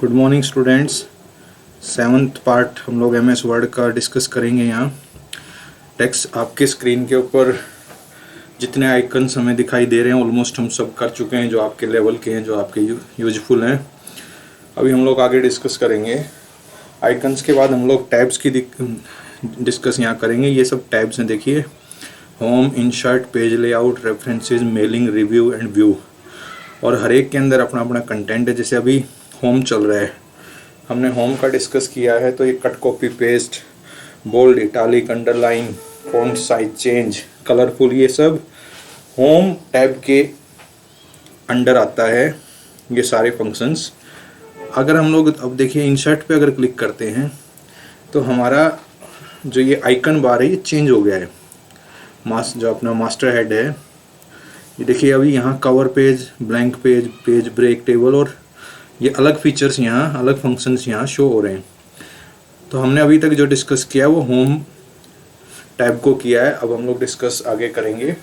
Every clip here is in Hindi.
Good morning students. 7th part हम लोग MS वर्ड का डिस्कस करेंगे। यहाँ टेक्स्ट आपके स्क्रीन के ऊपर जितने आइकन्स हमें दिखाई दे रहे हैं ऑलमोस्ट हम सब कर चुके हैं, जो आपके लेवल के हैं, जो आपके यूजफुल हैं। अभी हम लोग आगे डिस्कस करेंगे। आइकन्स के बाद हम लोग टैब्स की डिस्कस यहाँ करेंगे। ये सब टैब्स हैं, देखिए, home, insert, page layout, references, mailing, review and view. और हर एक के अंदर अपना अपना कंटेंट है। जैसे अभी होम चल रहा है, हमने होम का डिस्कस किया है, तो ये cut, copy, paste, bold, italic, underline, font size change, colourful, ये सब होम टैब के अंडर आता है, ये सारे फंक्शंस। अगर हम लोग अब देखिए इंसर्ट पे अगर क्लिक करते हैं तो हमारा जो ये आइकन बार है ये चेंज हो गया है। जो अपना मास्टर हेड है, ये देखिए अभी यहाँ cover page, blank page, page break, table, और ये अलग फीचर्स यहाँ, अलग फंक्शंस यहाँ शो हो रहे हैं। तो हमने अभी तक जो डिस्कस किया वो होम टैब को किया है। अब हम लोग डिस्कस आगे करेंगे।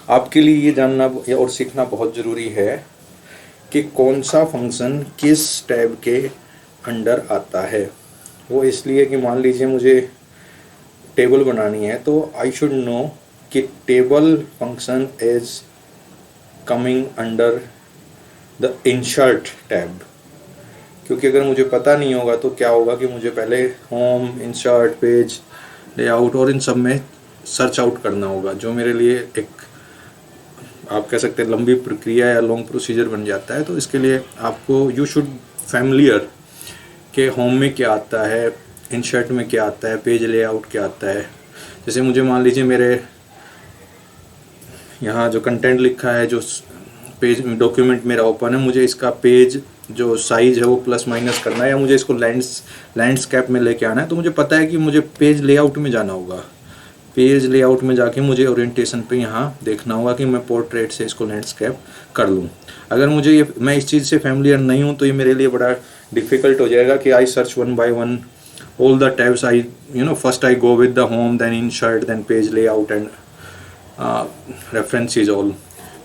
आपके लिए ये जानना और सीखना बहुत ज़रूरी है कि कौन सा फंक्शन किस टैब के अंडर आता है। वो इसलिए कि मान लीजिए मुझे टेबल बनानी है, तो आई शुड नो कि table function is coming under the insert tab. क्योंकि अगर मुझे पता नहीं होगा तो क्या होगा कि मुझे पहले होम, इंसर्ट, पेज लेआउट और इन सब में सर्च आउट करना होगा, जो मेरे लिए एक, आप कह सकते हैं, लंबी प्रक्रिया या लॉन्ग प्रोसीजर बन जाता है। तो इसके लिए आपको यू शुड फैमिलियर कि होम में क्या आता है, इंसर्ट में क्या आता है, पेज लेआउट क्या आता है। जैसे मुझे मान लीजिए मेरे यहाँ जो कंटेंट लिखा है, जो पेज डॉक्यूमेंट मेरा ओपन है, मुझे इसका पेज जो साइज़ है वो प्लस माइनस करना है, या मुझे इसको लैंडस्केप में लेके आना है, तो मुझे पता है कि मुझे पेज लेआउट में जाना होगा। पेज लेआउट में जाके मुझे ओरिएंटेशन पे यहाँ देखना होगा कि मैं पोर्ट्रेट से इसको लैंडस्केप कर लूँ। अगर मुझे मैं इस चीज़ से फैमिलियर नहीं हूँ तो ये मेरे लिए बड़ा डिफ़िकल्ट हो जाएगा कि I search one by one all the tabs. First I go with the home, then insert, then page layout and references all.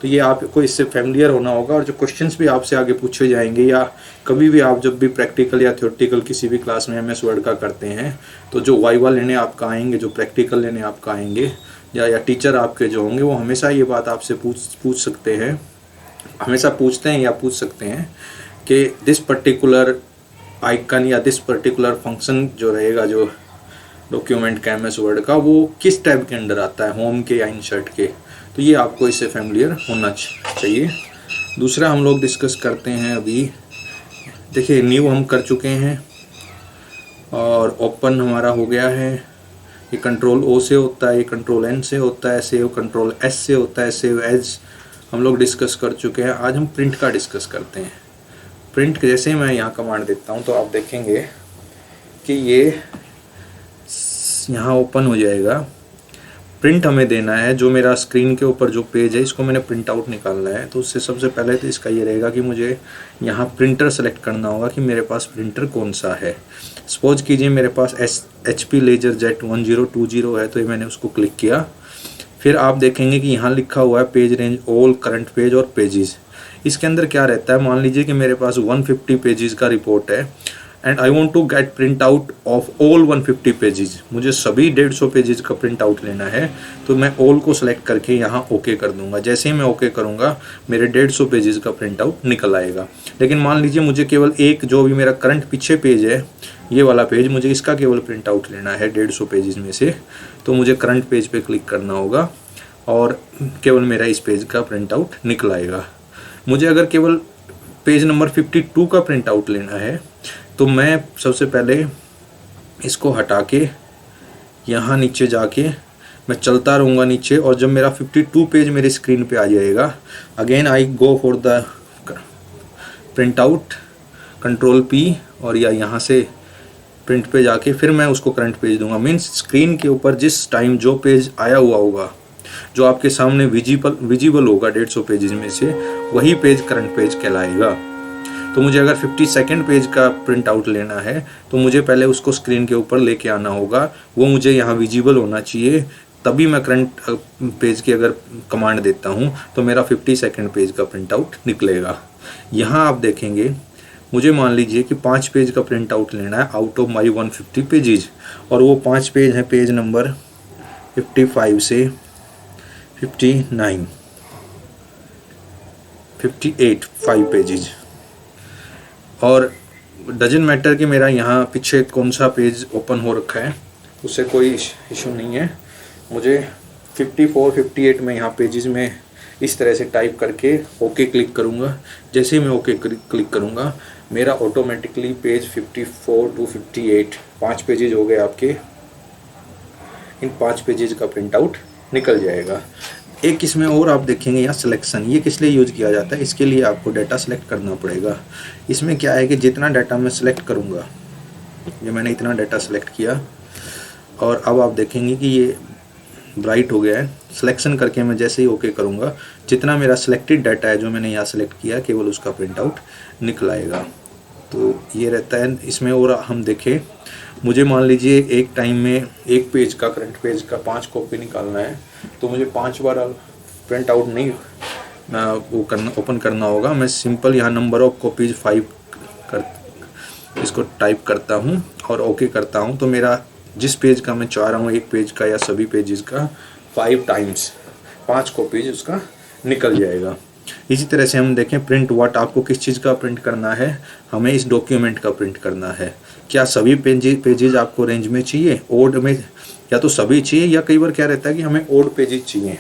तो ये आपको इससे फैमिलियर होना होगा। और जो क्वेश्चंस भी आपसे आगे पूछे जाएंगे, या कभी भी आप जब भी प्रैक्टिकल या थ्योरेटिकल किसी भी क्लास में MS वर्ड का करते हैं, तो जो वाइवा लेने आपका आएंगे, जो प्रैक्टिकल लेने आपका आएंगे, या टीचर आपके जो होंगे, वो हमेशा ये बात आपसे पूछ सकते हैं, हमेशा पूछते हैं या पूछ सकते हैं कि दिस पर्टिकुलर आइकन या दिस पर्टिकुलर फंक्शन जो रहेगा, जो डॉक्यूमेंट का MS वर्ड का, वो किस टैब के अंडर आता है, होम के या इंसर्ट के। तो ये आपको इससे फैमिलियर होना चाहिए। दूसरा हम लोग डिस्कस करते हैं अभी। देखिए न्यू हम कर चुके हैं और ओपन हमारा हो गया है। ये कंट्रोल O से होता है, ये कंट्रोल N से होता है, सेव कंट्रोल S से होता है, सेव एज हम लोग डिस्कस कर चुके हैं। आज हम प्रिंट का डिस्कस करते हैं। प्रिंट जैसे ही मैं यहाँ कमांड देता हूँ तो आप देखेंगे कि ये यहाँ ओपन हो जाएगा। प्रिंट हमें देना है, जो मेरा स्क्रीन के ऊपर जो पेज है इसको मैंने प्रिंट आउट निकालना है। तो उससे सबसे पहले तो इसका ये रहेगा कि मुझे यहाँ प्रिंटर सेलेक्ट करना होगा कि मेरे पास प्रिंटर कौन सा है। सपोज कीजिए मेरे पास HP LaserJet 1020 है, तो ये मैंने उसको क्लिक किया। फिर आप देखेंगे कि यहाँ लिखा हुआ है page range all, current page और पेजेस। इसके अंदर क्या रहता है, मान लीजिए कि मेरे पास 150 पेजेस का रिपोर्ट है and I want to get print out of all 150 pages. मुझे सभी 150 पेजेस का प्रिंट आउट लेना है, तो मैं ऑल को सेलेक्ट करके यहाँ ओके कर दूंगा। जैसे ही मैं ओके करूँगा मेरे 150 पेजेस का प्रिंट आउट निकल आएगा। लेकिन मान लीजिए मुझे केवल एक, जो भी मेरा करंट पीछे पेज है, ये वाला पेज, मुझे इसका केवल प्रिंट आउट लेना है 150 पेजेस में से, तो मुझे करंट पेज पे क्लिक करना होगा और केवल मेरा इस पेज का प्रिंट आउट निकल आएगा। मुझे अगर केवल पेज नंबर 52 का प्रिंट आउट लेना है, तो मैं सबसे पहले इसको हटा के यहाँ नीचे जाके मैं चलता रहूँगा नीचे, और जब मेरा 52 पेज मेरे स्क्रीन पे आ जाएगा, again I go for the print out, control P, और या यहाँ से प्रिंट पे जाके फिर मैं उसको करंट पेज दूंगा। मीन्स स्क्रीन के ऊपर जिस टाइम जो पेज आया हुआ होगा, जो आपके सामने विजिबल होगा 150 पेजेस में से, वही पेज करंट पेज कहलाएगा। तो मुझे अगर 52nd पेज का प्रिंट आउट लेना है तो मुझे पहले उसको स्क्रीन के ऊपर लेके आना होगा, वो मुझे यहाँ विजिबल होना चाहिए, तभी मैं करंट पेज की अगर कमांड देता हूँ तो मेरा 52nd पेज का प्रिंट आउट निकलेगा। यहाँ आप देखेंगे मुझे मान लीजिए कि 5 पेज का प्रिंट आउट लेना है आउट ऑफ माई 150 पेजेज, और वो 5 पेज हैं, पेज नंबर 55 से 59, 58 5 पेजेज। और डजन मैटर कि मेरा यहाँ पीछे कौन सा पेज ओपन हो रखा है, उससे कोई इशू नहीं है। मुझे 54 58 में यहाँ पेजेस में इस तरह से टाइप करके ओके क्लिक करूँगा। जैसे ही मैं ओके क्लिक करूँगा, मेरा ऑटोमेटिकली पेज 54 टू 58 5 पेजेज हो गए आपके। इन 5 पेजेज का प्रिंट आउट निकल जाएगा। एक इसमें और आप देखेंगे यहाँ सिलेक्शन, ये किस लिए यूज़ किया जाता है, इसके लिए आपको डाटा सेलेक्ट करना पड़ेगा। इसमें क्या है कि जितना डाटा मैं सेलेक्ट करूँगा, ये मैंने इतना डाटा सेलेक्ट किया और अब आप देखेंगे कि ये ब्राइट हो गया है। सिलेक्शन करके मैं जैसे ही ओके करूँगा, जितना मेरा सिलेक्टेड डाटा है जो मैंने यहाँ सेलेक्ट किया, केवल उसका प्रिंट आउट निकल आएगा। तो ये रहता है इसमें। और हम देखें, मुझे मान लीजिए एक टाइम में एक पेज का, करंट पेज का 5 कॉपी निकालना है, तो मुझे 5 बार प्रिंट आउट नहीं वो करना, ओपन करना होगा। मैं सिंपल यहाँ नंबर ऑफ कॉपीज 5 इसको टाइप करता हूँ और ओके करता हूँ, तो मेरा जिस पेज का मैं चाह रहा हूँ, एक पेज का या सभी पेजेस का 5 टाइम्स 5 कॉपीज उसका निकल जाएगा। इसी तरह से हम देखें प्रिंट व्हाट, आपको किस चीज़ का प्रिंट करना है, हमें इस डॉक्यूमेंट का प्रिंट करना है। क्या सभी पेजेज आपको रेंज में चाहिए, ओड में, या तो सभी चाहिए, या कई बार क्या रहता है कि हमें ओड पेजेज चाहिए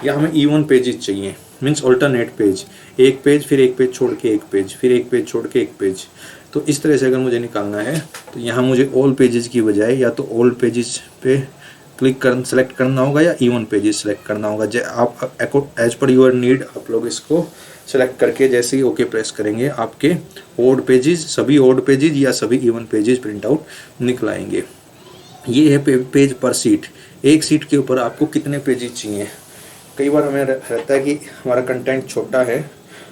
या हमें इवन पेजेज चाहिए, मीन्स ऑल्टरनेट पेज, एक पेज फिर एक पेज छोड़ के एक पेज, फिर एक पेज छोड़ के एक पेज। तो इस तरह से अगर मुझे निकालना है, तो यहाँ मुझे ऑल पेजेस की बजाय या तो ऑल पेजेस पे क्लिक कर सेलेक्ट करना होगा या इवन पेजेस सेलेक्ट करना होगा। आप एज पर योर नीड आप लोग इसको सेलेक्ट करके जैसे ही ओके प्रेस करेंगे, आपके ओड पेजेस, सभी ओड पेजेस या सभी इवन पेजेस प्रिंट आउट निकल आएंगे। ये है पेज पर सीट, एक सीट के ऊपर आपको कितने पेजेस चाहिए। कई बार हमें रहता है कि हमारा कंटेंट छोटा है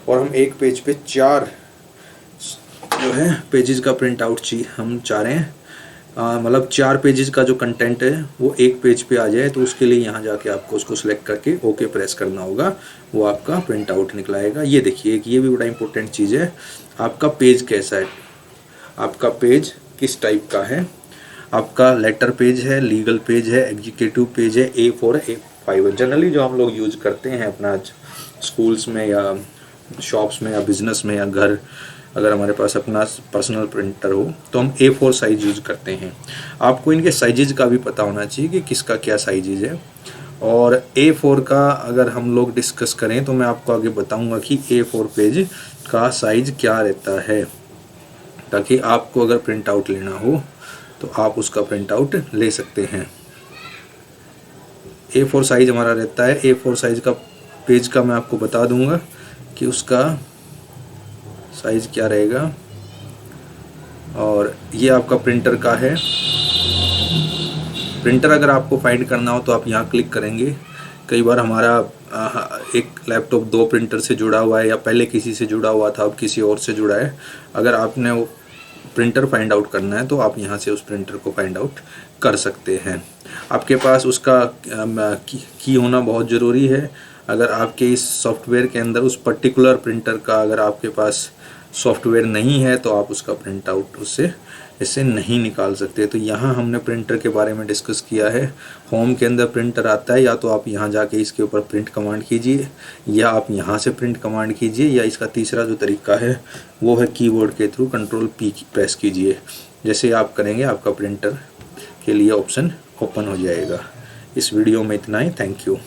और हम एक पेज पे 4 जो है पेजेस का प्रिंट आउट चाहिए, हम चाह रहे हैं मतलब 4 पेजेस का जो कंटेंट है वो एक पेज पे आ जाए, तो उसके लिए यहाँ जाके आपको उसको सिलेक्ट करके ओके प्रेस करना होगा, वो आपका प्रिंट आउट निकलाएगा। ये देखिए, ये भी बड़ा इंपॉर्टेंट चीज़ है, आपका पेज कैसा है, आपका पेज किस टाइप का है, आपका लेटर पेज है, लीगल पेज है, एग्जीक्यूटिव पेज है, A4 है, A5 है। जनरली जो हम लोग यूज़ करते हैं अपना स्कूल्स में या शॉप्स में या बिजनेस में या घर, अगर हमारे पास अपना पर्सनल प्रिंटर हो तो हम A4 साइज यूज़ करते हैं। आपको इनके साइजेज का भी पता होना चाहिए कि किसका क्या साइजेज है। और A4 का अगर हम लोग डिस्कस करें तो मैं आपको आगे बताऊंगा कि A4 पेज का साइज क्या रहता है, ताकि आपको अगर प्रिंट आउट लेना हो तो आप उसका प्रिंट आउट ले सकते हैं। A4 साइज हमारा रहता है, A4 साइज का पेज का मैं आपको बता दूंगा कि उसका साइज क्या रहेगा। और ये आपका प्रिंटर का है। प्रिंटर अगर आपको फाइंड करना हो तो आप यहाँ क्लिक करेंगे। कई बार हमारा एक लैपटॉप 2 प्रिंटर से जुड़ा हुआ है, या पहले किसी से जुड़ा हुआ था अब किसी और से जुड़ा है। अगर आपने वो प्रिंटर फाइंड आउट करना है तो आप यहाँ से उस प्रिंटर को फाइंड आउट कर सकते हैं। आपके पास उसका की होना बहुत ज़रूरी है। अगर आपके इस सॉफ्टवेयर के अंदर उस पर्टिकुलर प्रिंटर का अगर आपके पास सॉफ्टवेयर नहीं है तो आप उसका प्रिंट आउट इससे नहीं निकाल सकते। तो यहाँ हमने प्रिंटर के बारे में डिस्कस किया है। होम के अंदर प्रिंटर आता है, या तो आप यहाँ जाके इसके ऊपर प्रिंट कमांड कीजिए, या आप यहाँ से प्रिंट कमांड कीजिए, या इसका तीसरा जो तरीका है वो है कीबोर्ड के थ्रू Ctrl+P प्रेस कीजिए। जैसे आप करेंगे आपका प्रिंटर के लिए ऑप्शन ओपन हो जाएगा। इस वीडियो में इतना ही। Thank you.